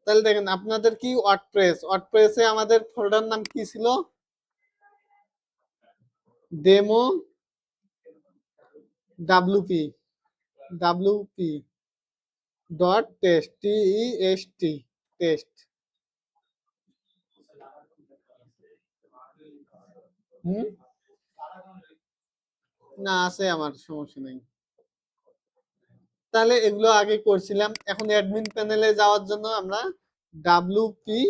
তাহলে দেখেন আপনাদের কি ওয়ার্ডপ্রেসে আমাদের ফোল্ডার নাম কি ছিল? Demo WP WP dot test T test. হুম, না আছে, আমার সমস্যা নেই। তাহলে এগুলো আগে করছিলাম। এখন অ্যাডমিন প্যানেলে যাওয়ার জন্য আমরা ডাব্লিউপি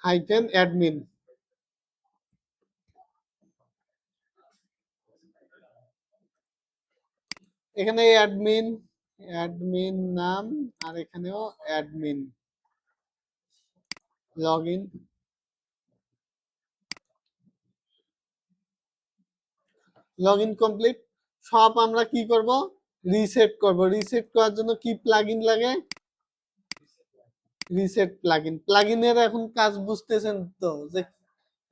-অ্যাডমিন, এখানে অ্যাডমিন নাম, আর এখানেও অ্যাডমিন লগইন। Login complete. সব আমরা কি করব? রিসেট করব। রিসেট করার জন্য কি প্লাগইন লাগে? Reset plugin. প্লাগইনের এখন কাজ বুঝতেছেন তো, যে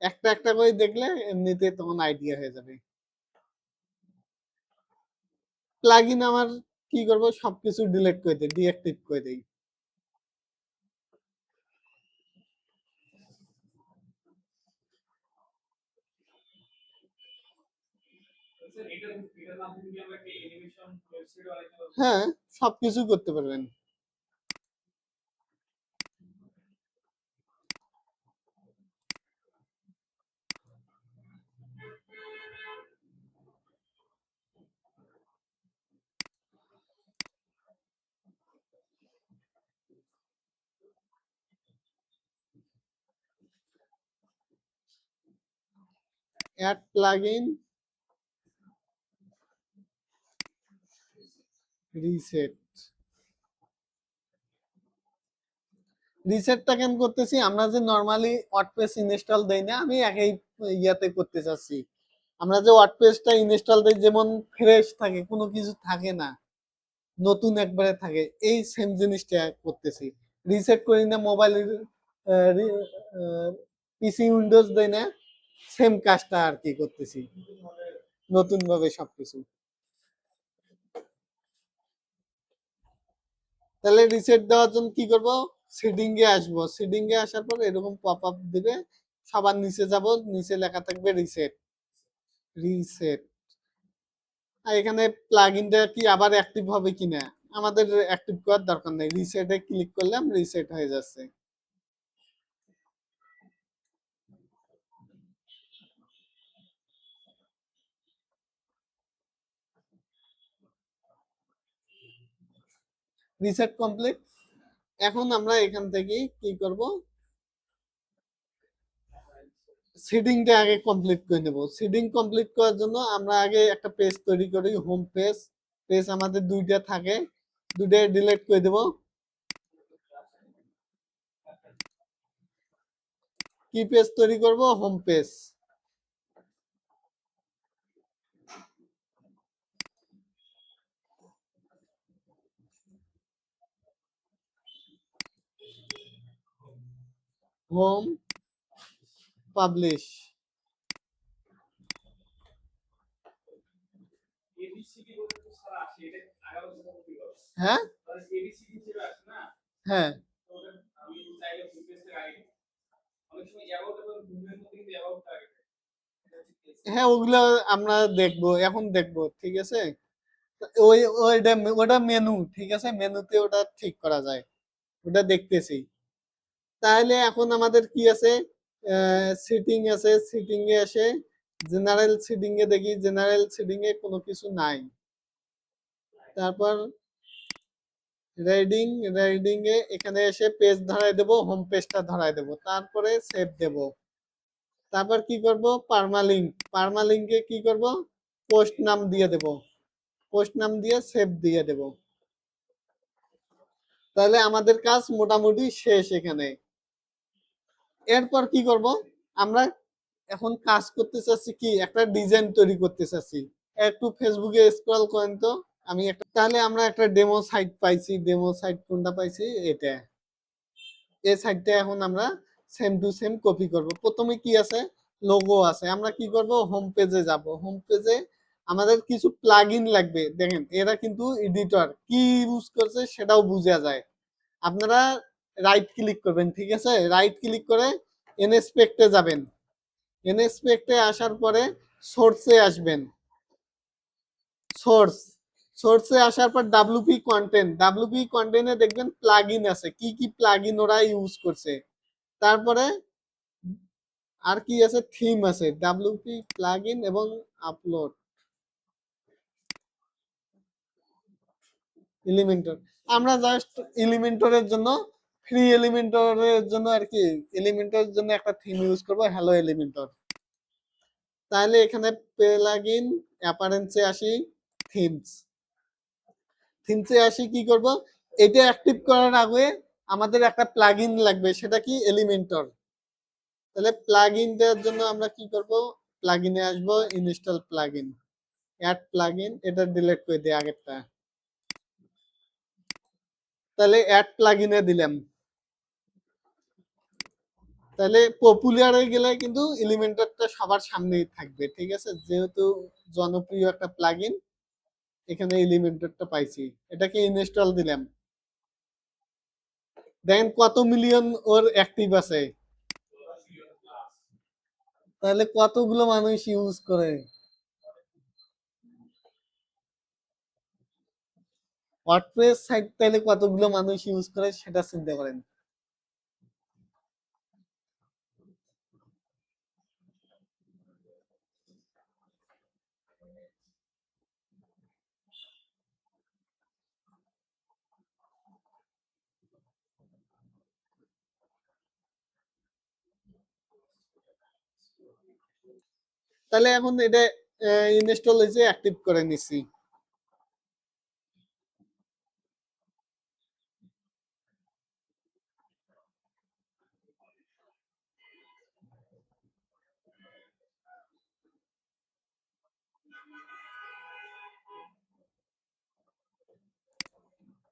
একটা একটা করে দেখলে এমনিতে তখন আইডিয়া হয়ে যাবে। প্লাগইন আমার কি করব? সবকিছু ডিলিট করে দেই, ডিঅ্যাক্টিভ করে দেই। হ্যাঁ, সবকিছু করতে পারবেন। Add plugin reset. রিসেটটা কেন করতেছি? আমরা যে নরমালি ওয়ার্ডপ্রেস ইনস্টল দেই না, আমি একই ইয়াতে করতে চাচ্ছি। আমরা যে ওয়ার্ডপ্রেসটা ইনস্টল দেই যেমন ফ্রেশ থাকে, কোনো কিছু থাকে না, নতুন একবারে থাকে, এই সেম জিনিসটা করতেছি। রিসেট করি না, মোবাইলের পিসি উইন্ডোজ দেই না, সেম কাজটা আর কি করতেছি, নতুন ভাবে সবকিছু। তাহলে রিসেট দেওয়ার জন্য কি করব? সিডিং এ আসবো। সিডিং এ আসার পর এরকম পপ আপ দিবে, সবার নিচে যাব, নিচে লেখা থাকবে রিসেট। রিসেট। আর এখানে প্লাগইনটা কি আবার অ্যাক্টিভ হবে কিনা আমাদের অ্যাক্টিভ করার দরকার নেই, রিসেটে ক্লিক করলাম, রিসেট হয়ে যাচ্ছে। Reset complete. এখন আমরা এখান থেকে কি করব? সিডিংটা আগে কমপ্লিট করে নেব। সিডিং কমপ্লিট করার জন্য আমরা আগে একটা পেজ তৈরি করি, হোম পেজ। পেজ আমাদের দুইটা থাকে, দুইটা ডিলিট করে দেব। কি পেজ তৈরি করব? Home page. Home publish. হ্যাঁ, হ্যাঁ, হ্যাঁ, ওগুলো আমরা দেখবো, এখন দেখবো, ঠিক আছে। ওই ওইটা ওটা মেনু, ঠিক আছে, মেনুতে ওটা ঠিক করা যায়, ওটা দেখতেছি। তাহলে এখন আমাদের কি আছে? সিটিং আছে, সিটিং এ এসে জেনারেল সিটিং এ দেখি, জেনারেল সিটিং এ কোনো কিছু নাই। তারপর রেডিং এ এখানে এসে পেজ ধরাই দেব, হোম পেজটা ধরাই দেব, তারপরে সেভ দেব। তারপর কি করব? পার্মালিঙ্ক। পার্মালিঙ্কে কি করব? পোস্ট নাম দিয়ে দেব, পোস্ট নাম দিয়ে সেভ দিয়ে দেব। তাহলে আমাদের কাজ মোটামুটি শেষ এখানে। এরপর কি করব? আমরা এখন কাজ করতে চাচ্ছি কি, একটা ডিজাইন তৈরি করতে চাচ্ছি। একটু ফেসবুকে স্ক্রল করেন তো, আমি একটা, তাহলে আমরা একটা ডেমো সাইট পাইছি। ডেমো সাইট কোনটা পাইছি? এটা। এই সাইটটা এখন আমরা সেম টু সেম কপি করব। প্রথমে কি আছে? লোগো আছে। আমরা কি করব? হোম পেজে যাব। হোম পেজে আমাদের কিছু প্লাগইন লাগবে। দেখেন এরা কিন্তু এডিটর কি ইউজ করছে সেটাও বোঝা যায়। আপনারা রাইট ক্লিক করবেন, ঠিক আছে? রাইট ক্লিক করে ইনস্পেক্টে যাবেন। ইনস্পেক্টে আসার পরে সোর্সে আসবেন। সোর্স সোর্সে আসার পর ডাব্লিউপি কন্টেন্ট, ডাব্লিউপি কন্টেন্টে দেখবেন প্লাগইন আছে, কি কি প্লাগইন ওরা ইউজ করছে। তারপরে আর কি আছে, থিম আছে, ডাব্লিউপি প্লাগইন এবং আপলোড এলিমেন্টর। আমরা জাস্ট এলিমেন্টরের জন্য, ফ্রি এলিমেন্টরের জন্য আর কি, এলিমেন্টরের জন্য একটা থিম ইউজ করব, হ্যালো এলিমেন্টর। তাহলে এখানে প্লাগইন অ্যাপারেন্সে আসি, থিমস। থিমসে আসি, কি করব, এটা অ্যাক্টিভ করার আগে আমাদের একটা প্লাগইন লাগবে, সেটা কি, এলিমেন্টর। তাহলে প্লাগইনটার জন্য আমরা কি করব, প্লাগইনে আসব, ইনস্টল প্লাগইন, অ্যাড প্লাগইন, এটা ডিলিট করে দিই আগেরটা। তাহলে অ্যাড প্লাগইনে দিলাম। তাহলে পপুলারে গেলে কিন্তু এলিমেন্টরটা সবার সামনেই থাকবে, ঠিক আছে? যেহেতু জনপ্রিয় একটা প্লাগইন, এখানে এলিমেন্টরটা পাইছি, এটাকে ইনস্টল দিলাম। দেখেন কত মিলিয়ন ওর অ্যাক্টিভ আছে, তাহলে কতগুলো মানুষ ইউজ করে। ওয়ার্ডপ্রেস সাইট তাহলে কতগুলো মানুষ ইউজ করে সেটা চিন্তা করেন। তাহলে এখন এটা ইনস্টল হয়েছে, অ্যাক্টিভ করে নিছি।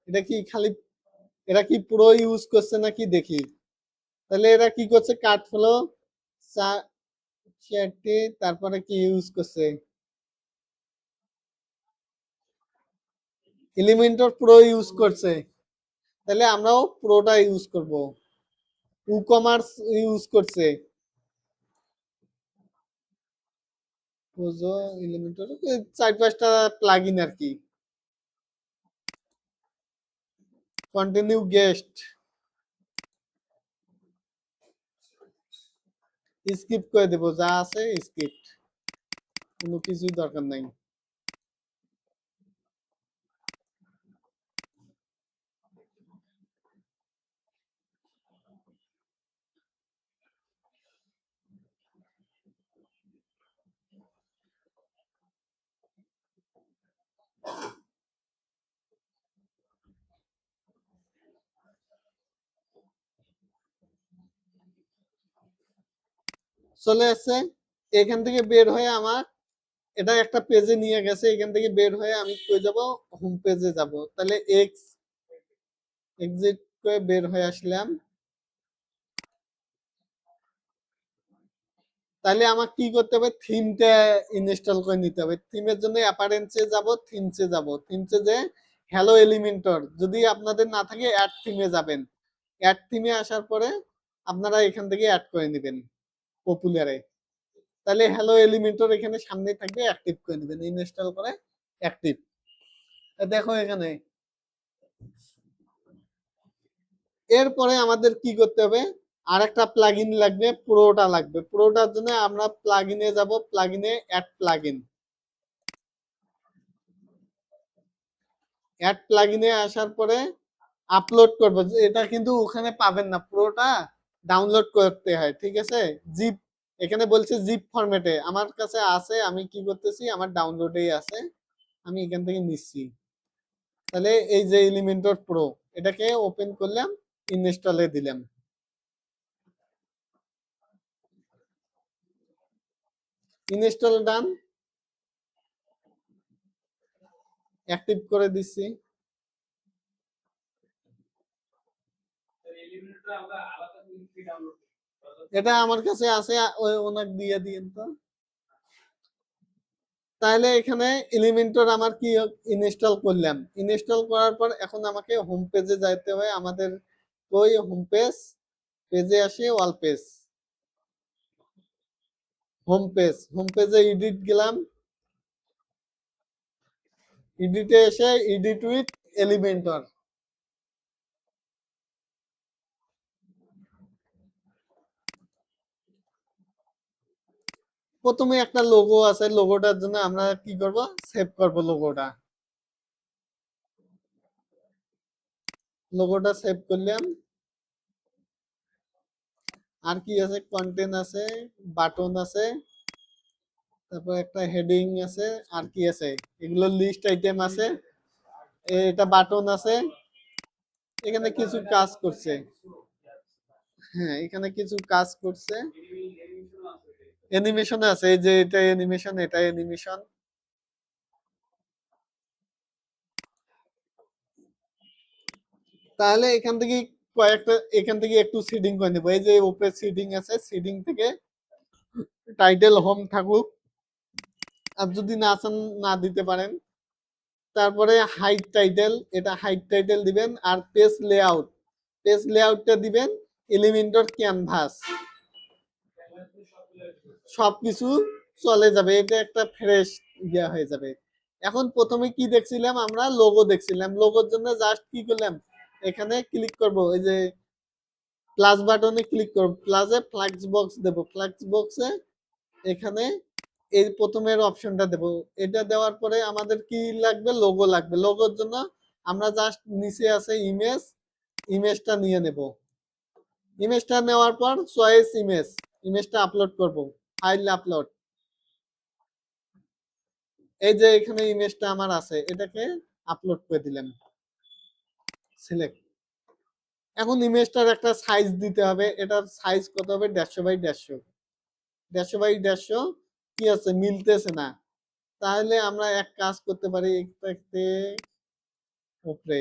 এটা কি খালি, এরা কি পুরো ইউজ করছে নাকি দেখি। তাহলে এরা কি করছে, কাট ফলো, চ্যাটে, তারপরে কি ইউজ করছে, এলিমেন্টর প্রো ইউজ করছে। তাহলে আমরাও প্রোটা ইউজ করব। কমার্স ইউজ করছে, পোজো, এলিমেন্টর, 4-5টা প্লাগইন আর কি। কন্টিনিউ গেস্ট, স্কিপ করে দেব, যা আছে স্কিপ, কোনো কিছুই দরকার নাই। চলে আসছে। এখান থেকে বের হয়ে আমার এটা একটা পেজে নিয়ে গেছে, এখান থেকে বের হয়ে আমি কই যাব, হোম পেজে যাব। তাহলে এক্সিট করে বের হয়ে আসলাম। তাহলে আমার কি করতে হবে, থিমটা ইনস্টল করে নিতে হবে। থিমের জন্য অ্যাপারেন্সে যাব, থিমসে যাব, থিমসে যে হ্যালো এলিমেন্টর যদি আপনাদের না থাকে, অ্যাড থিমে যাবেন। অ্যাড থিমে আসার পরে আপনারা এখান থেকে অ্যাড করে নেবেন পপুলারে। তাহলে হ্যালো এলিমেন্টর এখানে সামনে থাকবে, অ্যাক্টিভ করে নেবেন, ইনস্টল করে অ্যাক্টিভ। দেখো এখানে। এরপরে আমাদের কি করতে হবে, আরেকটা প্লাগইন লাগবে, প্রোটা লাগবে। প্রোটার জন্য আমরা প্লাগইনে যাব, প্লাগইনে অ্যাড প্লাগইন, অ্যাড প্লাগইনে আসার পরে আপলোড করব। এটা কিন্তু ওখানে পাবেন না, পুরোটা ডাউনলোড করতে হয়, ঠিক আছে? জিপ, এখানে বলছে জিপ ফরম্যাটে, আমার কাছে আছে, আমি কি করতেছি, আমার ডাউনলোডেই আছে, আমি এখান থেকে নিচ্ছি। তাহলে এই যে এলিমেন্টর প্রো, এটাকে ওপেন করলাম, ইনস্টলে দিলাম, ইনস্টল ডান, অ্যাক্টিভ করে দিচ্ছি। এটা আমার কাছে আছে, ওই ওনাকে দিয়ে দিন তো। তাহলে এখানে এলিমেন্টর আমার কি ইনস্টল করলাম, ইনস্টল করার পর এখন আমাকে হোম পেজে যাইতে হয়, আমাদের কই হোম পেজ, পেজে আসে all page, home page, home পেজে এডিট গেলাম, এডিটে এসে এডিট উইথ এলিমেন্টর, প্রথমে একটা লোগো আছে, লোগোটার জন্য আমরা কি করব, সেভ করব লোগোটা, লোগোটা সেভ করলাম। আর কি আছে, কন্টেন্ট আছে, বাটন আছে, তারপর একটা হেডিং আছে, আর কি আছে, এগুলো লিস্ট আইটেম আছে, এটা বাটন আছে, এখানে কিছু কাজ করছে, হ্যাঁ এখানে কিছু কাজ করছে, অ্যানিমেশন আছে, এই যে এটা অ্যানিমেশন, এটা অ্যানিমেশন। তাহলে এখান থেকে কয়েকটা, এখান থেকে একটু সিডিং করে নেবো, এই যে উপরে সিডিং আছে, সিডিং থেকে টাইটেল হোম থাকুক, আর যদি না চান না দিতে পারেন। তারপরে হাইট টাইটেল, এটা হাইট টাইটেল দিবেন, আর পেজ লেআউট, পেজ লেআউটটা দিবেন এলিমেন্টর ক্যানভাস, সবকিছু চলে যাবে, এটা একটা ফ্রেশ ইয়া হয়ে যাবে। এখন প্রথমে কি দেখছিলাম আমরা, লোগো দেখছিলাম, লোগোর জন্য জাস্ট কি করলাম, এখানে ক্লিক করব, এই যে প্লাস বাটনে ক্লিক করব, প্লাসে ফ্ল্যাক্স বক্স দেব, ফ্ল্যাক্স বক্সে এখানে এই প্রথমের অপশনটা দেব, এটা দেওয়ার পরে আমাদের কি লাগবে, লোগো লাগবে, লোগোর জন্য আমরা জাস্ট নিচে আছে ইমেজ, ইমেজটা নিয়ে নেব, ইমেজটা নেওয়ার পর চয়েস ইমেজ, ইমেজটা আপলোড করব, ফাইল আপলোড, এই যে এখানে ইমেজটা আমার আছে, এটাকে আপলোড করে দিলাম, সিলেক্ট। এখন ইমেজটার একটা সাইজ দিতে হবে, এটার সাইজ কত হবে, 150 বাই 150, 150 বাই 150, কি আছে মিলতেছে না, তাহলে আমরা এক কাজ করতে পারি, একটাতে উপরে,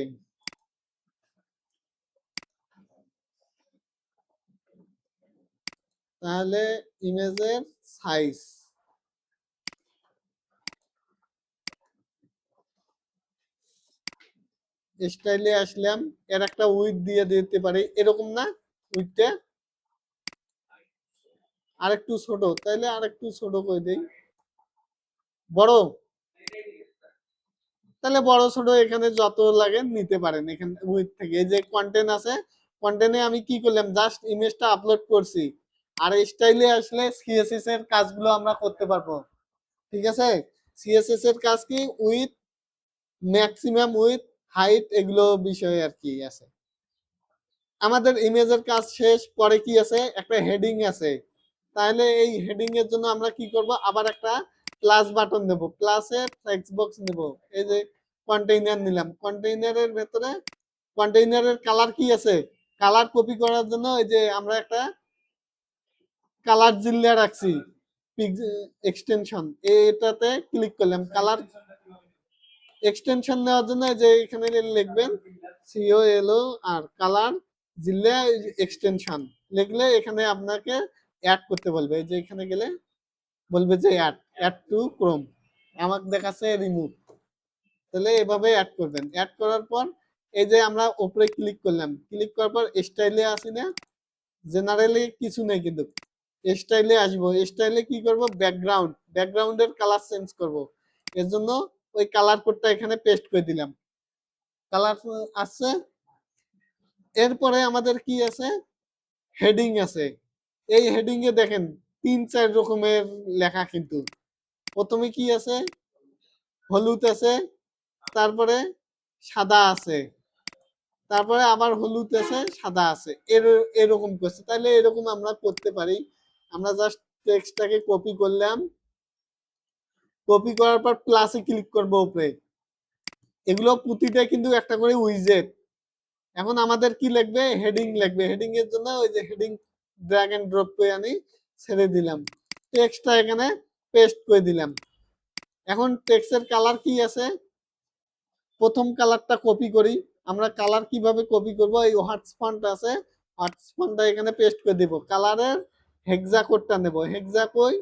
তাহলে ইমেজের সাইজ, স্টাইলে আসলাম, এর একটা উইথ দিয়ে দিতে পারি, এরকম না, উইথটা আরেকটু ছোট, তাইলে আরেকটু ছোট করে দেই, বড়, তাহলে বড় ছোট এখানে যত লাগে নিতে পারেন, এখানে উইথ থেকে, এই যে কন্টেন্ট আছে, কন্টেন্টে আমি কি করলাম, জাস্ট ইমেজটা আপলোড করছি, আর স্টাইলে আসলে সিএসএস এর কাজগুলো আমরা করতে পারবো, ঠিক আছে। সিএসএস এর কাজ কি, উইথ, ম্যাক্সিমাম উইথ, হাইট, এগুলো বিষয়ে আর কি আছে। আমাদের ইমেজের কাজ শেষ, পরে কি আছে, একটা হেডিং আছে, তাহলে এই হেডিং এর জন্য আমরা কি করব, আবার একটা প্লাস বাটন দেব, প্লাসে টেক্সট বক্স নেব, এই যে কন্টেইনার নিলাম, কন্টেইনারের ভেতরে কন্টেইনারের কালার কি আছে, কালার কপি করার জন্য এই যে আমরা একটা কালার জিল্লা রাখছি, এক্সটেনশন, এটাতে ক্লিক করলাম, কালার এক্সটেনশন নেওয়ার জন্য যে এখানে লিখবেন COLO আর কালার জিল্লা এক্সটেনশন লিখলে এখানে আপনাকে অ্যাড করতে বলবে, যে এখানে গেলে বলবে যে অ্যাড টু ক্রোম, আমাকে দেখাচ্ছে রিমুভ, তাহলে এভাবে অ্যাড করবেন, অ্যাড করার পর এই যে আমরা উপরে ক্লিক করলাম, ক্লিক করার পর স্টাইলে আসি না, জেনারেলি কিছু নেই, কিন্তু স্টাইলে আসবো, স্টাইলে কি করব, ব্যাকগ্রাউন্ড, ব্যাকগ্রাউন্ডের কালার চেঞ্জ করব, এর জন্য ওই কালার কোডটা এখানে পেস্ট করে দিলাম, কালার আছে। এরপরে আমাদের কি আছে, হেডিং আছে, এই হেডিং এ দেখেন 3-4 রকমের লেখা, কিন্তু প্রথমে কি আছে, হলুদ আছে, তারপরে সাদা আছে, তারপরে আবার হলুদ আছে, সাদা আছে, এরকম করছে, তাহলে এরকম আমরা করতে পারি, আমরা জাস্ট টেক্সটটাকে কপি করলাম, কপি করার পর প্লাসে ক্লিক করব উপরে, এগুলো প্রতিটা কিন্তু একটা করে উইজেট। এখন আমাদের কি লাগবে, হেডিং লাগবে, হেডিং এর জন্য ওই যে হেডিং ড্র্যাগ এন্ড ড্রপ করে আনি, ছেড়ে দিলাম, টেক্সটটা এখানে পেস্ট করে দিলাম। এখন টেক্সটের কালার কি আছে, প্রথম কালারটা কপি করি, আমরা কালার কিভাবে কপি করব, এই হোয়াটস ফন্ট আছে, হোয়াটস ফন্টটা এখানে পেস্ট করে দিব, কালারের হেক্সা কোডটা নেব, হেক্সা কই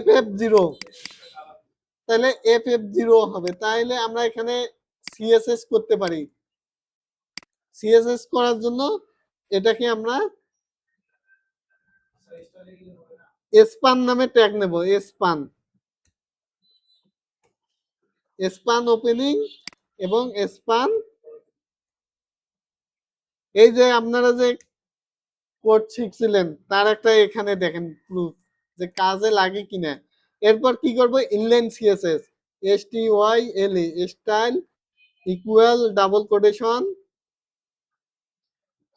FF0, তাহলে FF0 হবে, তাহলে আমরা এখানে সিএসএস করতে পারি, সিএসএস করার জন্য এটাকে আমরা স্পান নামে ট্যাগ নেব। স্পান স্পান ওপেনিং এবং স্পান, এই যে আপনারা যে কোড শিখছিলেন তার একটা এখানে দেখেন প্রুফ যে কাজে লাগে কিনা। এরপর কি করব, inline CSS STYLE style equal double quotation,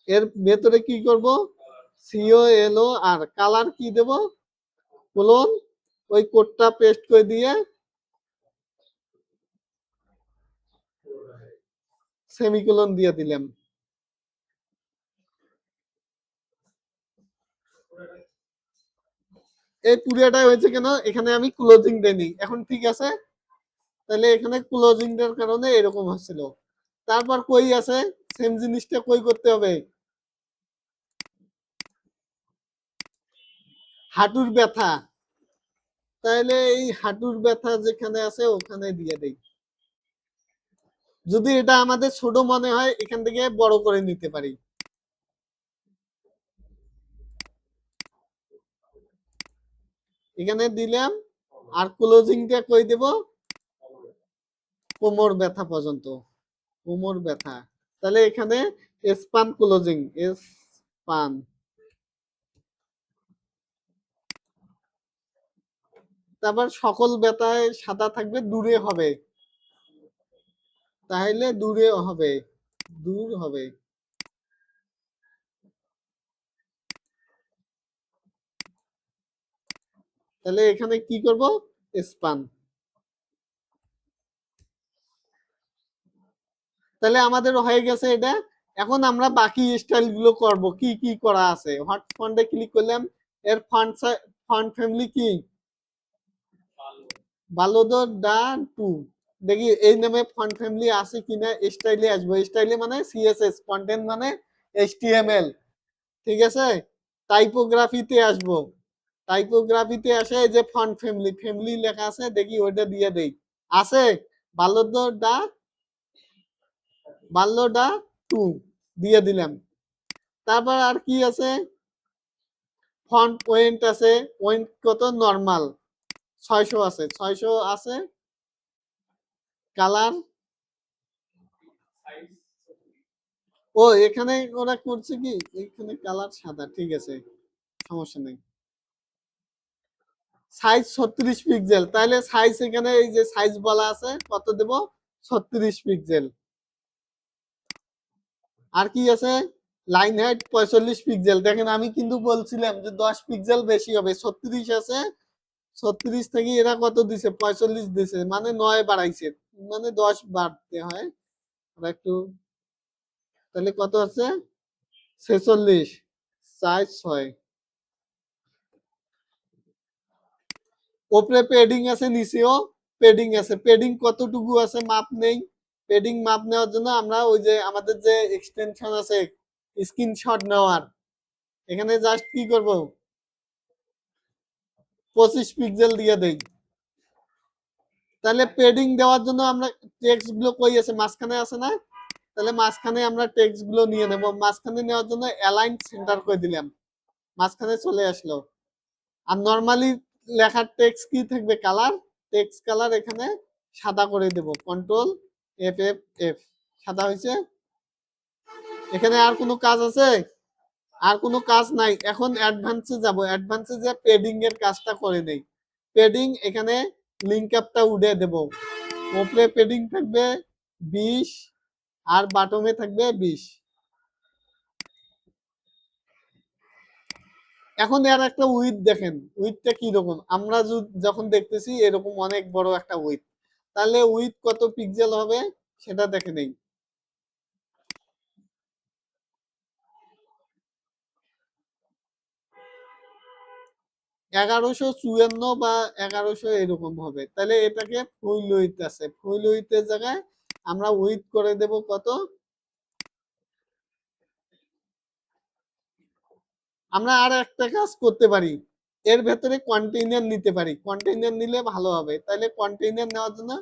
এর ভেতরে কি করব, COLOR কালার কি দেব, কোলন, ওই কোডটা পেস্ট করে দিয়ে সেমিকোলন দিয়ে দিলাম। এই পুরোটাই হয়েছে কেন, এখানে আমি ক্লোজিং দেইনি। এখন ঠিক আছে, তাহলে এখানে ক্লোজিং দেওয়ার কারণে এরকম হচ্ছিল। তারপর কই আছে, সেম জিনিসটা কই করতে হবে, হাঁটুর ব্যথা, তাহলে এই হাঁটুর ব্যথা যেখানে আছে ওখানে দিয়ে দেই। যদি এটা আমাদের ছোট মনে হয় এখান থেকে বড় করে নিতে পারি। এখানে দিলাম, আর ক্লোজিংটা কই দেব, কোমর ব্যথা পর্যন্ত, কোমর ব্যথা। তাহলে এখানে স্পান ক্লোজিং, স্পান। তারপর সকল ব্যথায় সাদা থাকবে, দূরে হবে, তাহলে দূরে হবে, দূর হবে। তাহলে এখানে কি করব, স্পান। তাহলে আমাদের হয়ে গেছে এটা। এখন আমরা বাকি স্টাইল গুলো করব, কি কি করা আছে। হট ফন্টে ক্লিক করলাম, এর ফন্ট ফ্যামিলি কি, বালোদর ডা 2। দেখি এই নামে ফন্ট ফ্যামিলি আছে কিনা। স্টাইলে আসবো, স্টাইলে মানে সিএসএস, কন্টেন্ট মানে HTML, ঠিক আছে। টাইপোগ্রাফিতে আসবো, টাইপোগ্রাফিতে আসে এই যে ফন্ট ফ্যামিলি, ফ্যামিলি লেখা আছে, দেখি ওইটা দিয়ে দেই। আছে বালোদর ডা, বাল্যডা 2 দিয়ে দিলাম। তারপর আর কি আছে, ফন্ট ওয়েন্ট আছে, ওয়েন্ট কত, নরমাল 600 আছে, 600 আছে। কালার, ও এখানে ওরা করছে কি, এখানে কালার সাদা, ঠিক আছে, সমস্যা নেই। সাইজ 36 পিক্সেল, তাহলে সাইজ এখানে এই যে সাইজ বলা আছে কত দেব, 36 পিক্সেল। আর কি আছে, লাইন হাইট 45 পিক্সেল। দেখেন আমি কিন্তু বলছিলাম যে 10 পিক্সেল বেশি হবে, 36 আছে, 36 থেকে এরা কত দিছে, 45 দিছে, মানে 9 বাড়াইছে, মানে 10 বাড়তে হয়। আর একটু, তাহলে কত আছে, 46, সাইজ 6। ওপরে পেডিং আছে, নিচেও পেডিং আছে। পেডিং কতটুকু আছে মাপ নেই। পেডিং মাপ নেওয়ার জন্য আমরা ওই যে আমাদের যে এক্সটেনশন আছে স্ক্রিনশট নেওয়ার, এখানে জাস্ট কি করব, 25 পিক্সেল দিয়ে দেই। তাহলে পেডিং দেওয়ার জন্য আমরা টেক্সট গুলো কই আছে, মাঝখানে আছে না, তাহলে মাঝখানে আমরা টেক্সট গুলো নিয়ে নেব। মাঝখানে নেওয়ার জন্য অ্যালাইন সেন্টার করে দিলাম, মাঝখানে চলে আসলো। আর নরমালি লেখার টেক্সট কি থাকবে, কালার, টেক্সট কালার এখানে সাদা করে দেব, কন্ট্রোল F সাদা হয়েছে। এখানে আর কোনো কাজ আছে, আর কোনো কাজ নাই। এখন অ্যাডভান্সে যাব, অ্যাডভান্সে যে পেডিং এর কাজটা করে নেই। পেডিং এখানে লিঙ্ক আপটা উঠে দেব, উপরে পেডিং থাকবে 20 আর বাটমে থাকবে 20। এখন এর একটা উইথ দেখেন, উইথটা কি রকম, আমরা যখন দেখতেছি এরকম অনেক বড় একটা উইথ, তাহলে উইথ কত পিক্সেল হবে সেটা দেখে নেই। 1154 বা 1100 এরকম হবে। তাহলে এটাকে ফুল উইথ আছে, ফুল উইথের জায়গায় আমরা উইথ করে দেব কত। আমরা আর একটা কাজ করতে পারি, এর ভেতরে কন্টেইনার নিতে পারি, কন্টেইনার নিলে ভালো হবে। তাহলে কন্টেইনার নেওয়ার জন্য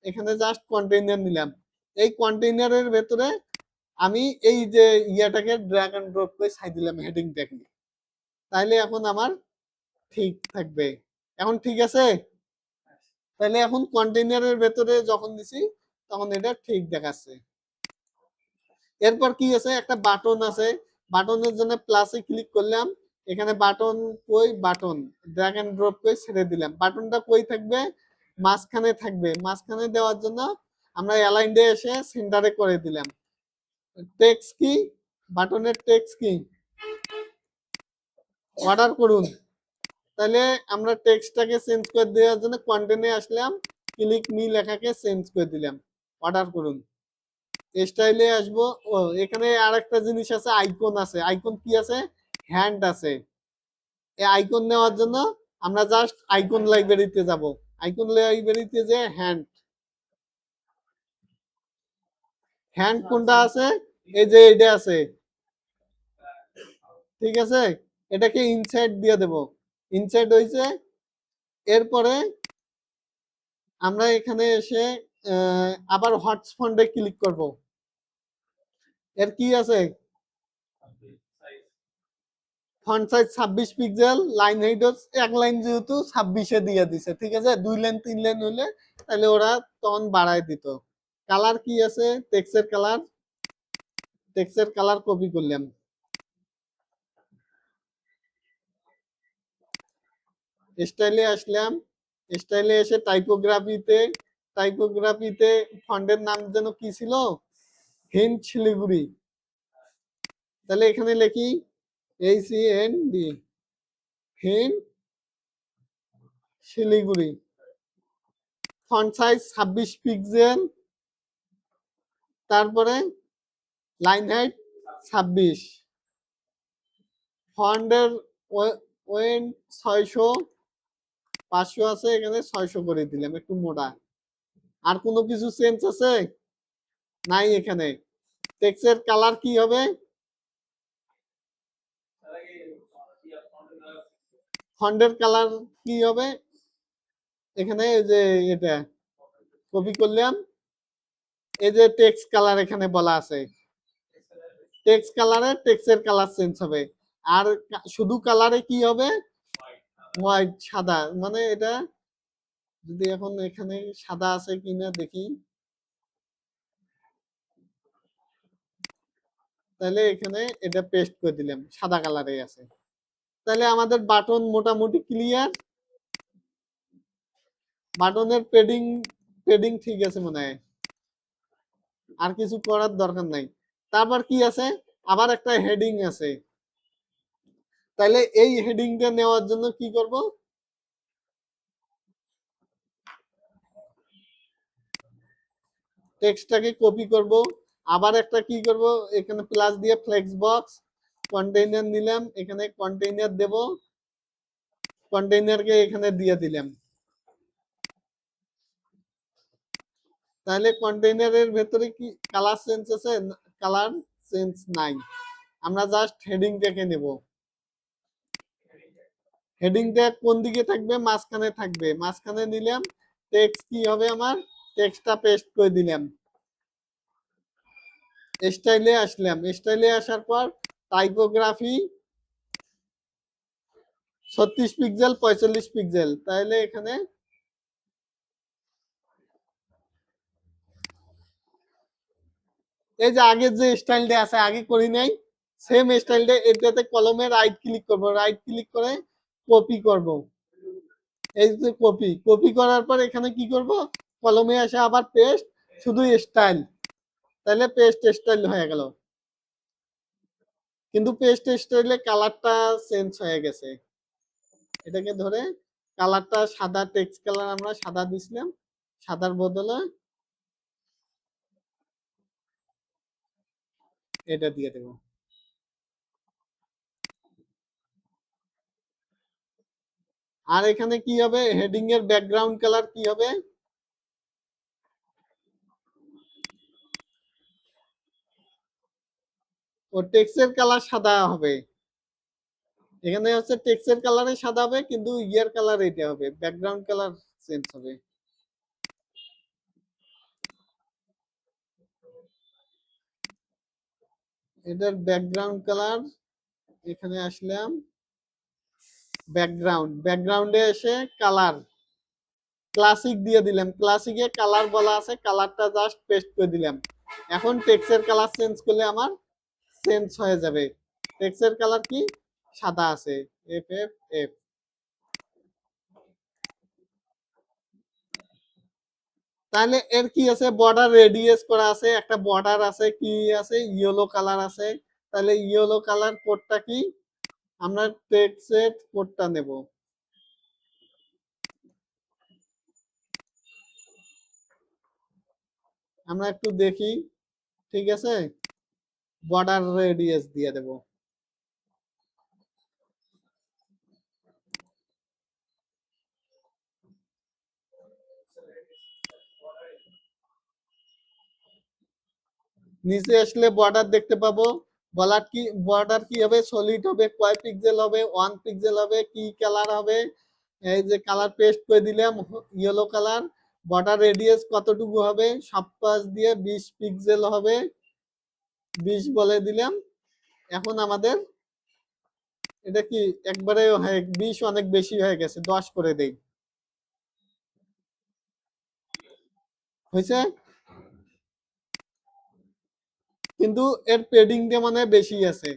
এখানে জাস্ট কন্টেইনার নিলাম। এই কন্টেইনারের ভেতরে আমি এই যে ইয়াটাকে ড্র্যাগ এন্ড ড্রপ করে ছাই দিলাম হেডিংটাকে, তাইলে এখন আমার ঠিক থাকবে। এখন ঠিক আছে? তাহলে এখন কন্টেইনারের ভেতরে যখন দিছি তখন এটা ঠিক দেখাচ্ছে। এরপর কি আছে, একটা বাটন আছে, বাটনের জন্য প্লাসে ক্লিক করলাম, এখানে বাটন কই, বাটন ড্র্যাগ এন্ড ড্রপ করে ছেড়ে দিলাম। বাটনটা কই থাকবে, মাঝখানে থাকবে। মাঝখানে দেওয়ার জন্য আমরা অ্যালাইন্ডে এসে সেন্টারে করে দিলাম। টেক্সট কি, বাটনের টেক্সট কি, অর্ডার করুন। তাহলে আমরা টেক্সটটাকে চেঞ্জ করে দেওয়ার জন্য কন্টেন্টে আসলাম, ক্লিক মি লেখাকে চেঞ্জ করে দিলাম, অর্ডার করুন। স্টাইলে আসবো। ও এখানে আরেকটা জিনিস আছে, আইকন আছে। আইকন কি আছে, হ্যান্ড আছে। এই আইকন নেওয়ার জন্য আমরা জাস্ট আইকন লাইব্রেরিতে যাব। আইকন লাইব্রেরিতে যে হ্যান্ড, হ্যান্ড কোনটা আছে, এই যে এটা আছে, ঠিক আছে। এটাকে ইনসাইড দিয়ে দেব, ইনসাইড হয়েছে। এরপরে আমরা এখানে এসে আবার হটস্পটে ক্লিক করব। এর কি আছে, font size 26 pixel, line height এক লাইন যেহেতু 26-এ দিয়ে দিছে, ঠিক আছে। 2 লাইন 3 লাইন হইলে তাহলে ওরা তখন বাড়ায় দিত। কালার কি আছে, টেক্সটের কালার, টেক্সটের কালার কপি করলাম। স্টাইলে আসলাম, স্টাইলে এসে টাইপোগ্রাফিতে, টাইপোগ্রাফিতে ফন্টের নাম যেন কি ছিল, হিন্ট শিলিগুড়ি। তাহলে এখানে লিখি HEND, hint Siliguri. Font size 26 pixel, তারপরে লাইন হাইট 26, ফন্টের ওয়েট 600, 500 আছে, এখানে 600 করে দিলাম, একটু মোটা। আর কোনো কিছু চেঞ্জ আছে নাই এখানে। টেক্সটের কালার কি হবে, ফন্টের কালার কি হবে, এখানে যে এটা কপি করলাম, এই যে টেক্সট কালার এখানে বলা আছে, টেক্সট কালারে টেক্সটের কালার চেঞ্জ হবে। আর শুধু কালারে কি হবে, হোয়াইট, সাদা। মানে এটা যদি এখন এখানে সাদা আছে কিনা দেখি, তাহলে এখানে এটা পেস্ট করে দিলাম, সাদা কালারে আছে। তাহলে আমাদের বাটন মোটামুটি ক্লিয়ার। বাটনের পেডিং, পেডিং ঠিক আছে মনে হয়, আর কিছু করার দরকার নাই। তারপর কি আছে, আবার একটা হেডিং আছে। তাহলে এই হেডিংটা নেওয়ার জন্য কি করব, টেক্সটটাকে কপি করব। আবার একটা কি করব, এখানে প্লাস দিয়ে ফ্লেক্স বক্স, কন্টেইনার নিলাম, এখানে কন্টেইনার দেব, কন্টেইনারকে এখানে দিয়ে দিলাম। তাহলে কন্টেইনারের ভেতরে কি কালার চেঞ্জ আছে, কালার চেঞ্জ নাই। আমরা জাস্ট হেডিংটাকে নেব। হেডিংটা কোন দিকে থাকবে, মাঝখানে থাকবে। মাঝখানে নিলাম, টেক্সট কি হবে আমার, টেক্সটটা পেস্ট করে দিলাম। স্টাইলে আসলাম, স্টাইলে আসার পর টাইপোগ্রাফি 36 পিক্সেল, 45 পিক্সেল। তাহলে এখানে এই যে আগের যে স্টাইলটা আছে, আগে করি নাই, সেম স্টাইলটা এটাতে কলমে রাইট ক্লিক করব, রাইট ক্লিক করে কপি করব। এই যে কপি, কপি করার পর এখানে কি করব, কলমে আসে আবার পেস্ট, শুধু স্টাইল। তাহলে পেস্ট স্টাইল হয়ে গেল, কিন্তু পেস্ট স্টাইলে কালারটা চেঞ্জ হয়ে গেছে। এটাকে ধরে কালারটা সাদা, টেক্সট কালার আমরা সাদা দিছিলাম, সাদার বদলে এটা দিয়ে দেব। আর এখানে কি হবে, হেডিং এর ব্যাকগ্রাউন্ড কালার কি হবে, ও টেক্সটের কালার সাদা হবে। এখানে হচ্ছে টেক্সটের কালারে সাদা হবে, কিন্তু ইয়ার কালার এটা হবে, ব্যাকগ্রাউন্ড কালার চেঞ্জ হবে। এটার ব্যাকগ্রাউন্ড কালার, এখানে আসলাম ব্যাকগ্রাউন্ডে এসে কালার ক্লাসিক দিয়ে দিলাম, ক্লাসিকে কালার বলা আছে, কালারটা জাস্ট পেস্ট করে দিলাম। এখন টেক্সটের কালার চেঞ্জ করলে আমার চেঞ্জ হয়ে যাবে। টেক্সটের কালার কি সাদা আছে, এফ এফ এফ। তাহলে এর কি আছে, বর্ডার রেডিয়াস করা আছে, একটা বর্ডার আছে, কি আছে ইয়েলো কালার আছে। তাহলে ইয়েলো কালার কোডটা কি, আমরা টেক্সটের কোডটা নেব। আমরা একটু দেখি, ঠিক আছে, বর্ডার রেডিয়াস দিয়ে দেব। নিচে আসলে বর্ডার দেখতে পাবো। বর্ডার কি হবে, সলিড হবে, কয় পিক্সেল হবে, 1 পিক্সেল হবে, কি কালার হবে। এই যে কালার পেস্ট করে দিলাম ইয়েলো কালার। বর্ডার রেডিয়াস কতটুকু হবে, সব পাশ দিয়ে 20 পিক্সেল হবে, 20 বলে দিলাম। এখন আমাদের এটা কি একবারে 20 অনেক বেশি হয়ে গেছে, 10 করে দেই। হয়েছে, কিন্তু এর পেডিংটা মানে বেশি আছে।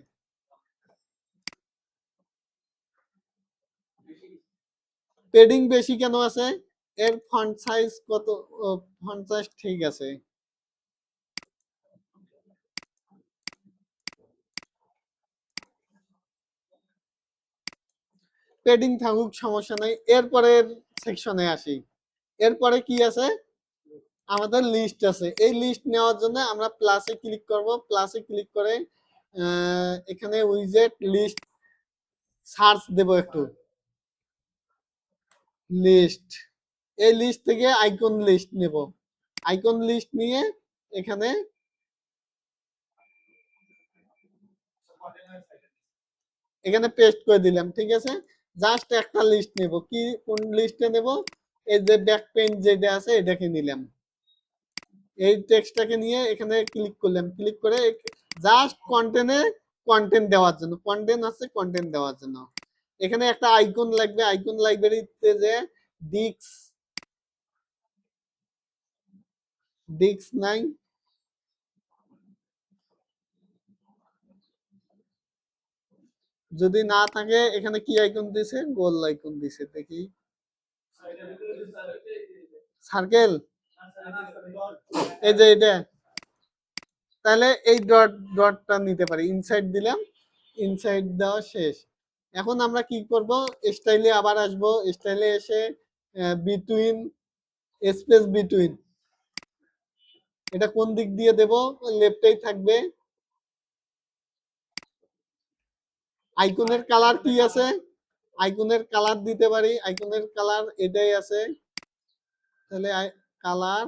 পেডিং বেশি কেন আছে, এর ফন্ট সাইজ কত, ফন্ট সাইজ ঠিক আছে। পেডিং থাকুক, সমস্যা নাই। এরপরের সেকশনে আসি। এরপরে কি আছে, আমাদের লিস্ট আছে। এই লিস্ট নেওয়ার জন্য আমরা প্লাসে ক্লিক করব। প্লাসে ক্লিক করে এখানে উইজেট লিস্ট সার্চ দেব একটু, লিস্ট। এই লিস্ট থেকে আইকন লিস্ট নেব। আইকন লিস্ট নিয়ে এখানে এখানে পেস্ট করে দিলাম, ঠিক আছে। জাস্ট একটা লিস্ট নেব, কি কোন লিস্টে নেব, এই যে ব্যাক পেইন্ট যেটা আছে এটাকে নিলাম। এই টেক্সটটাকে নিয়ে এখানে ক্লিক করলাম, ক্লিক করে জাস্ট কন্টেন্ট দেওয়ার জন্য, কন্টেন্ট আছে কন্টেন্ট দেওয়ার জন্য এখানে একটা আইকন লাগবে। আইকন লাইব্রেরিতে যে ডিক্স ডিক্স নাই, যদি না থাকে এখানে কি আইকন দিছে, গোল আইকন দিছে, দেখি সার্কেল, এই যে এটা। তাহলে এই ডটটা নিতে পারি, ইনসাইড দিলাম, ইনসাইড দেওয়া শেষ। এখন আমরা কি করব, স্টাইলে আবার আসবো, স্টাইলে এসে বিটুইন, স্পেস বিটুইন, এটা কোন দিক দিয়ে দেব, লেফটেই থাকবে। আইকনের কালার কি আছে, আইকনের কালার দিতে পারি, আইকনের কালার এটাই আছে। তাহলে কালার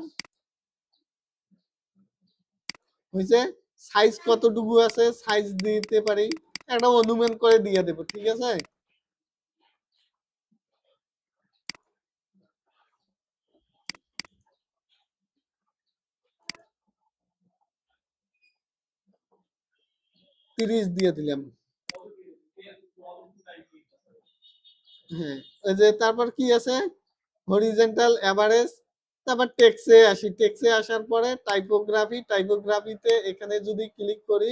হয়েছে। সাইজ কতটুকু আছে, সাইজ দিতে পারি, একটা অনুমান করে দিয়ে দেব, ঠিক আছে। 30 দিয়ে দিলাম। হ্যাঁ, এই যে তারপর কি আছে, হরিজন্টাল এভারেজ। তারপর টেক্সে আসি, টেক্সে আসার পরে টাইপোগ্রাফি, টাইপোগ্রাফিতে এখানে যদি ক্লিক করি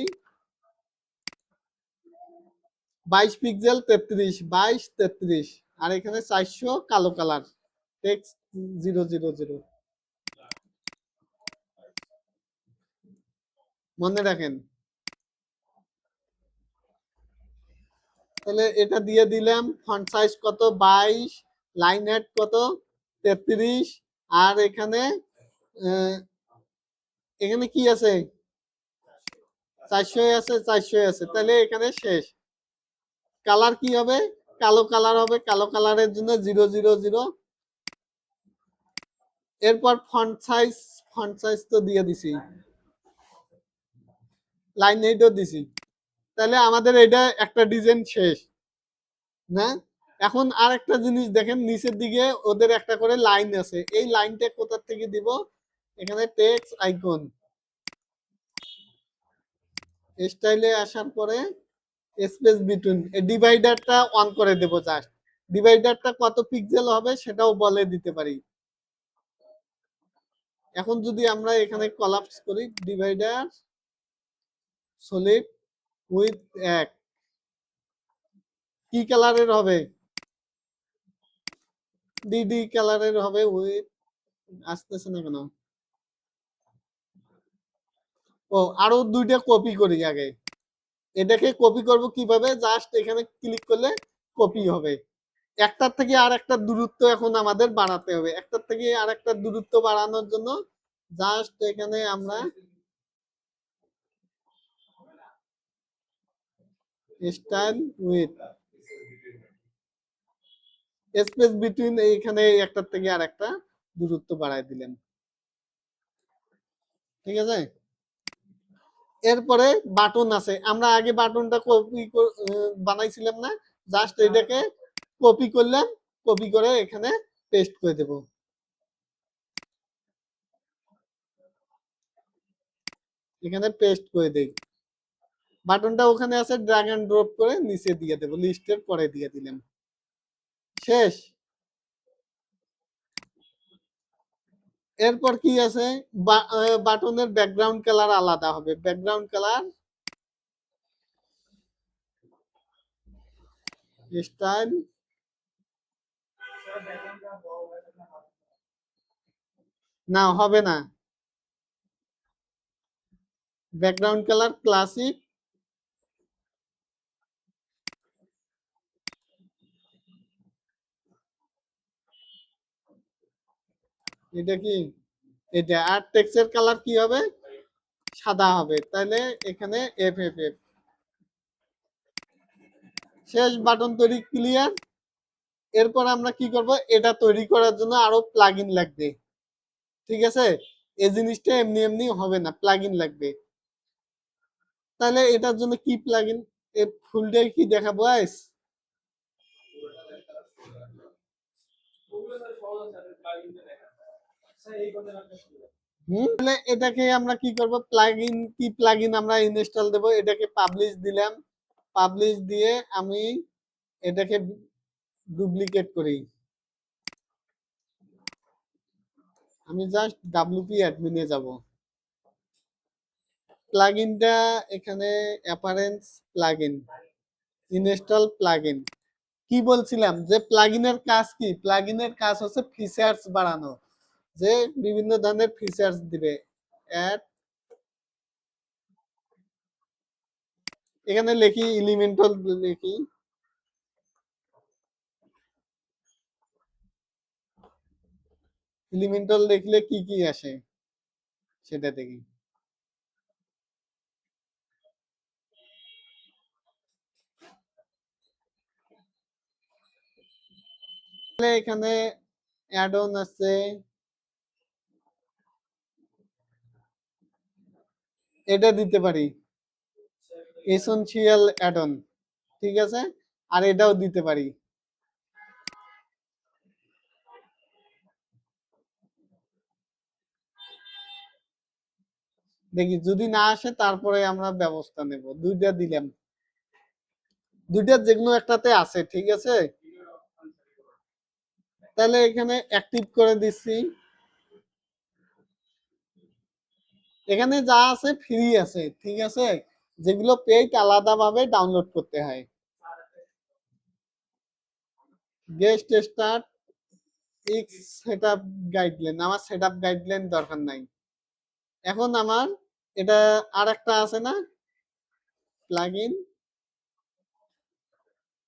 22 পিক্সেল 33, 22 33, আর এখানে 400 কালো কালার, টেক্সট 000। মনে রাখেন। তাহলে এটা দিয়ে দিলাম, ফন্ট সাইজ কত 22, লাইন হেড কত 33, আর এখানে এখানে কি আছে 400 আছে, 400 আছে, তাহলে এখানে শেষ। কালার কি হবে, কালো কালার হবে, কালো কালারের জন্য 000। এরপর ফন্ট সাইজ তো দিয়ে দিছি, লাইন হেডও দিছি। তাহলে আমাদের এটা একটা ডিজাইন শেষ না। এখন আর একটা জিনিস দেখেন, নিচের দিকে ওদের একটা করে লাইন আছে, এই লাইনটা কোথা থেকে দিব, এখানে টেক্সট আইকন, স্টাইলে আসার পরে স্পেস বিটুইন এই ডিভাইডারটা অন করে দেব জাস্ট। ডিভাইডারটা কত পিক্সেল হবে সেটাও বলে দিতে পারি। এখন যদি আমরা এখানে কলাপস করি ডিভাইডার সলিড উইথ এক কি কালারের হবে? ডিডি কালারের হবে উইথ আসতেছে না কেন? ও আরো দুইটা কপি করি আগে। এটাকে কপি করব কিভাবে? জাস্ট এখানে ক্লিক করলে কপি হবে। একটার থেকে আর একটা দূরত্ব এখন আমাদের বাড়াতে হবে। একটার থেকে আর একটা দূরত্ব বাড়ানোর জন্য জাস্ট এখানে আমরা স্টাইল উইথ স্পেস বিটুইন এইখানে একটার থেকে আর একটা দূরত্ব বাড়ায় দিলেন। ঠিক আছে? এরপরে বাটন আছে। আমরা আগে বাটনটা কপি বানাইছিলাম না? জাস্ট এটাকে কপি করলাম, কপি করে এখানে পেস্ট করে দেব। এখানে পেস্ট করে দেই। বাটনটা ওখানে আছে, ড্র্যাগ এন্ড ড্রপ করে নিচে দিয়ে দেব, লিস্টের পরে দিয়ে দিলাম। শেষ। এরপর কি আছে? বাটনের ব্যাকগ্রাউন্ড কালার আলাদা হবে। ব্যাকগ্রাউন্ড কালার স্টাইল না হবে না। ব্যাকগ্রাউন্ড কালার ক্লাসিক এটা কি? এটা আর টেক্সটের কালার কি হবে? সাদা হবে। তাহলে এখানে এফ এফ এফ। শেষ, বাটন তৈরি ক্লিয়ার। এরপর আমরা কি করব? এটা তৈরি করার জন্য আরো প্লাগইন লাগবে। ঠিক আছে? এই জিনিসটা এমনি এমনি হবে না, প্লাগইন লাগবে। তাহলে এটার জন্য কি প্লাগইন? এই ফুলটাই কি দেখাবো গাইস? তাহলে এটাকে আমরা কি করব? প্লাগইন কি প্লাগইন আমরা ইনস্টল দেব। এটাকে পাবলিশ দিলাম। পাবলিশ দিয়ে আমি এটাকে ডুপ্লিকেট করি। আমি জাস্ট ডাব্লিউপি অ্যাডমিনে যাব। প্লাগইনটা এখানে অ্যাপারেন্স প্লাগইন ইনস্টল প্লাগইন। কি বলছিলাম যে প্লাগইনের কাজ কি? প্লাগইনের কাজ হচ্ছে ফিচারস বাড়ানো, যে বিভিন্ন ধরনের ফিচারস দিবে। অ্যাড এখানে লিখি এলিমেন্টাল, লিখি এলিমেন্টাল, লিখলে কি কি আসে সেটা দেখি। এখানে অ্যাড অন আছে, এটা দিতে পারি এসেনশিয়াল অ্যাড অন। ঠিক আছে? আর এটাও দিতে পারি। দেখি যদি না আসে তারপরে আমরা ব্যবস্থা নেব। দুইটা দিলাম, দুইটা যেকোনো একটাতে আছে। ঠিক আছে? তাহলে এখানে অ্যাক্টিভ করে দিচ্ছি। এখানে যা আছে ফ্রি আছে। ঠিক আছে? যেগুলো পেইড আলাদাভাবে ডাউনলোড করতে হয়। Guest start x setup guideline, আমার সেটআপ গাইডলাইন দরকার নাই। এখন আমার এটা আর একটা আছে না প্লাগইন,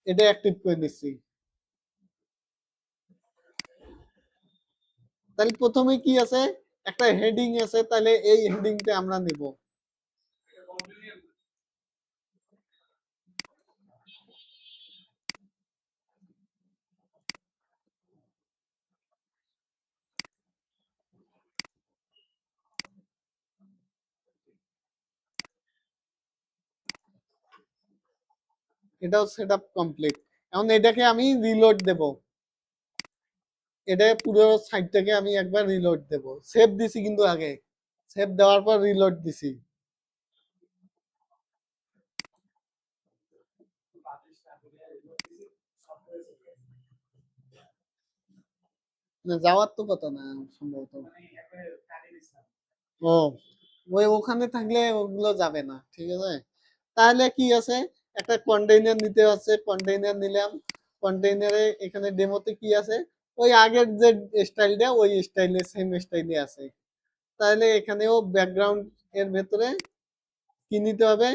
এটা অ্যাক্টিভ করে দিচ্ছি। তাহলে প্রথমে কি আছে? একটা হেডিং আছে, তাহলে এই হেডিংটা আমরা নেব। এটাও সেটআপ কমপ্লিট। এখন এটাকে আমি রিলোড দেব। এটা পুরো সাইটটাকে আমি একবার রিলোড দেব। সেভ দিছি কিন্তু আগে। সেভ দেওয়ার পর রিলোড দিছি। না, যাওয়ার তো কথা না সম্ভবত। ও, ওখানে থাকলে ওগুলো যাবে না, ঠিক আছে। তাহলে কি আছে, একটা কন্টেইনার নিতে হচ্ছে, কন্টেইনার নিলাম। কন্টেইনারে এখানে ডেমোতে কি আছে, ওই আগের যে স্টাইলটা ওই স্টাইলে সেম স্টাইলে আছে। তাহলে এখানেও ব্যাকগ্রাউন্ড এর ভেতরে কি নিতে হবে,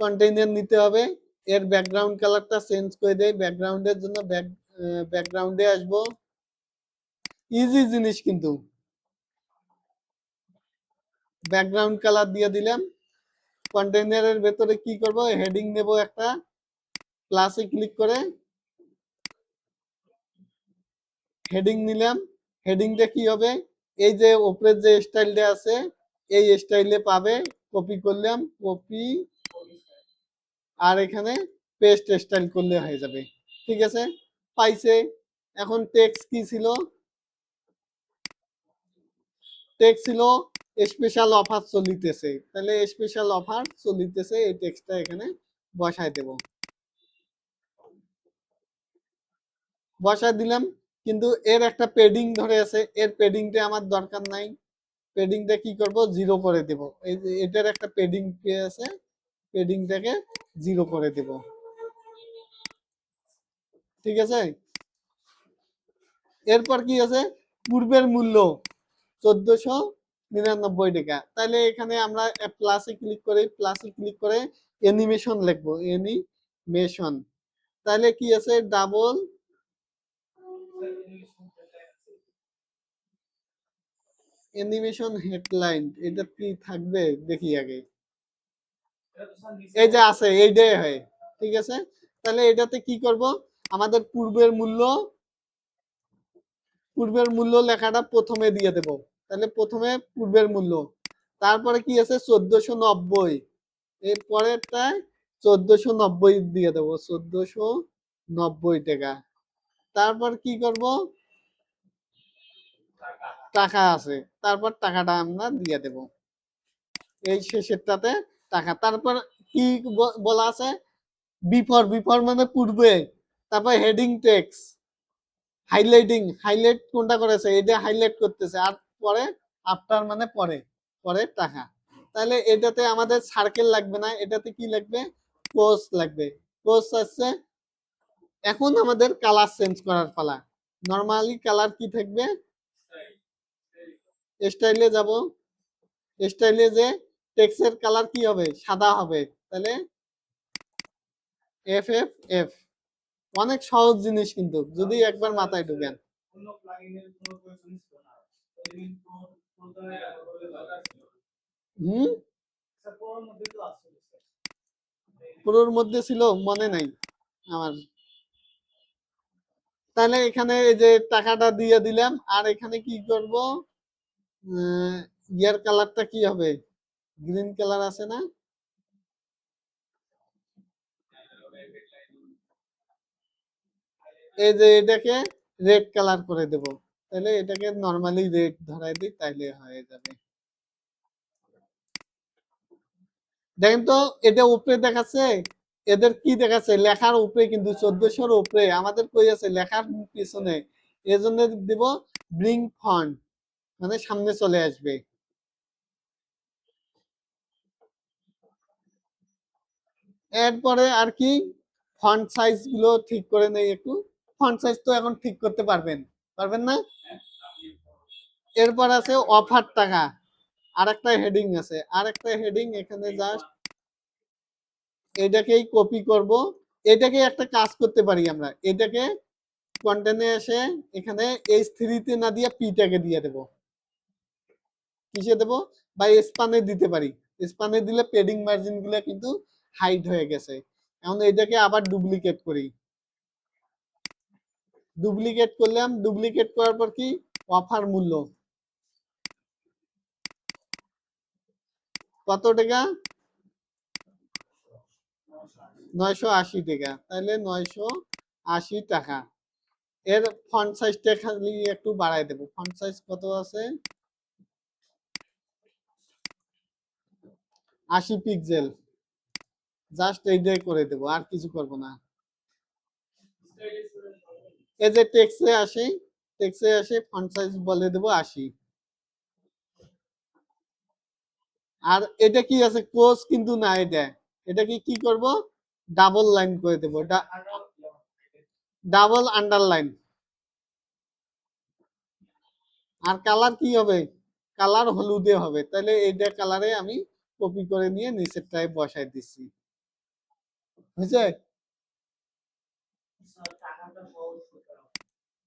কন্টেইনার নিতে হবে। এর ব্যাকগ্রাউন্ড কালারটা চেঞ্জ করে দেয়, ব্যাকগ্রাউন্ডের জন্য ব্যাকগ্রাউন্ডে আসবো। ইজি জিনিস কিন্তু, ব্যাকগ্রাউন্ড কালার দিয়ে দিলাম। কন্টেইনারের ভেতরে কি করব, হেডিং নেব একটা, প্লাসে ক্লিক করে হেডিং নিলাম। হেডিংটা কি হবে, এই যে উপরের যে স্টাইলটা আছে এই স্টাইলে পাবে। কপি করলাম, কপি, আর এখানে পেস্ট স্টাইল করলে হয়ে যাবে, ঠিক আছে। পাইছে। এখন টেক্সট কি ছিল, টেক্সট ছিল স্পেশাল অফার চলিতেছে, তাহলে স্পেশাল অফার চলিতেছে এই টেক্সটটা এখানে বসায় দেব। বসায় দিলাম, কিন্তু এর একটা পেডিং ধরে আছে, এর পেডিংটা আমার দরকার নাই। পেডিংটা কি করব, জিরো করে দেব। এই যে এটার একটা পেডিং পেয়ে আছে, পেডিংটাকে জিরো করে দেব, ঠিক আছে। এরপর কি আছে, পূর্বের মূল্য 1499 টাকা। তাহলে এখানে আমরা প্লাসে ক্লিক করে, প্লাসে ক্লিক করে অ্যানিমেশন লিখবো, অ্যানিমেশন। তাহলে কি আছে, ডাবল অ্যানিমেশন হেডলাইন, এটা কি থাকবে দেখি আগে। এই যে আছে, এইটাই হয়, ঠিক আছে। তাহলে এটাতে কি করব, আমাদের পূর্বের মূল্য লেখাটা প্রথমে দিয়ে দেব। তাহলে প্রথমে পূর্বের মূল্য, তারপরে কি আছে 1490, এর পরেরটায় 1490 দিয়ে দেবো, 1490 টাকা। তারপর কি করব, টাকা আছে, তারপর টাকাটা আমরা দিয়ে দেব এই শেষেরটাতে টাকা। তারপর কি বলা আছে, বিফোর, বিফোর মানে পূর্বে। তারপর হেডিং টেক্সট, হাইলাইটিং, হাইলাইট কোনটা করেছে এটা হাইলাইট করতেছে। আর পরে আফটার মানে পরে, পরে টাকা। তাহলে এটাতে আমাদের সার্কেল লাগবে না, এটাতে কি লাগবে, কোর্স লাগবে। কোর্স আছে। এখন আমাদের কালার চেঞ্জ করার পালা। নরমালি কালার কি থাকবে, স্টাইলে যাব, স্টাইলে যে টেক্সটের কালার কি হবে, সাদা হবে। তাহলে এফ এফ এফ, অনেক সহজ জিনিস কিন্তু যদি একবার মাথায় ঢুকেন। হুম, পুরোর মধ্যে ছিল, মনে নাই আমার। তাহলে এখানে এই যে টাকাটা দিয়ে দিলাম, আর এখানে কি করব, ইয়ার কালারটা কি হবে, গ্রিন কালার আছে না, এই যে এটাকে রেড কালার করে দেব। তাহলে এটাকে নরমালি রেড ধরাই দিই, তাইলে হয়ে যাবে। দেখেন তো, এটা উপরে দেখাচ্ছে, এদের কি দেখাচ্ছে, লেখার উপরে, কিন্তু 1400-র উপরে, আমাদের কই আছে লেখার পিছনে। এজন্য দিব ব্রিং ফন্ট, মানে সামনে চলে আসবে। এরপরে আর কি, ফন্ট সাইজ গুলো ঠিক করে নেই একটু। ফন্ট সাইজ তো এখন ঠিক করতে পারবেন, পারবেন না। এরপর আছে অফার টাকা, আরেকটা হেডিং আছে, আরেকটা হেডিং এখানে জাস্ট এটাকেই কপি করব। এটাকে একটা কাজ করতে পারি আমরা, এটাকে কন্টেন্টে এসে এখানে H3-তে না দিয়ে পিটাকে দিয়ে দেব। কিসে দেব, বা স্পানে দিতে পারি। স্পানে দিলে পেডিং মার্জিন গুলো কিন্তু হাইড হয়ে গেছে। এখন এটাকে আবার ডুপ্লিকেট করি, ডুপ্লিকেট করলাম, ডুপ্লিকেট করার পর কি, অফার মূল্য কত টাকা, 980 টাকা। তাহলে 980 টাকা। এর ফন্ট সাইজটা খালি একটু বাড়াই দেবো, ফন্ট সাইজ কত আছে, 80 পিক্সেল। জাস্ট এইটাই করে দেবো, আর কিছু করব না। এই যে টেক্সটে আসি, টেক্সটে আসে ফন্ট সাইজ বলে দেব 80। আর এটা কি আছে ক্লোজ কিন্তু না, এটাকে কি করব ডাবল লাইন করে দেব, ডাবল আন্ডারলাইন। আর কালার কি হবে, কালার হলুদে হবে, তাহলে এইটা কালারে আমি কপি করে নিয়ে নিচেরটায় বসাই দিচ্ছি, বুঝছে?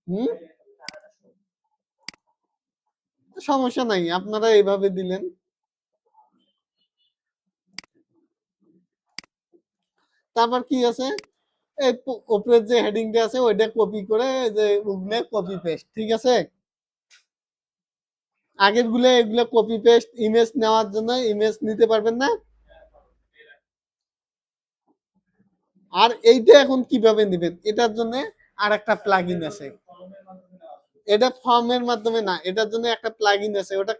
হুম, সমস্যা নাই, আপনারা এইভাবে দিলেন। তারপর কি আছে, এই উপরের যে হেডিংটা আছে ওইটা কপি করে যে ওগুলো কপি পেস্ট, ঠিক আছে? আগের গুলো এগুলো কপি পেস্ট, ইমেজ নেওয়ার জন্য ইমেজ নিতে পারবেন না। আর এইটা এখন কিভাবে নেবেন, এটার জন্য আর একটা প্লাগইন আছে। এটা ফর্মের মাধ্যমে না, এটার জন্য একটা প্লাগইন আছে, ওটা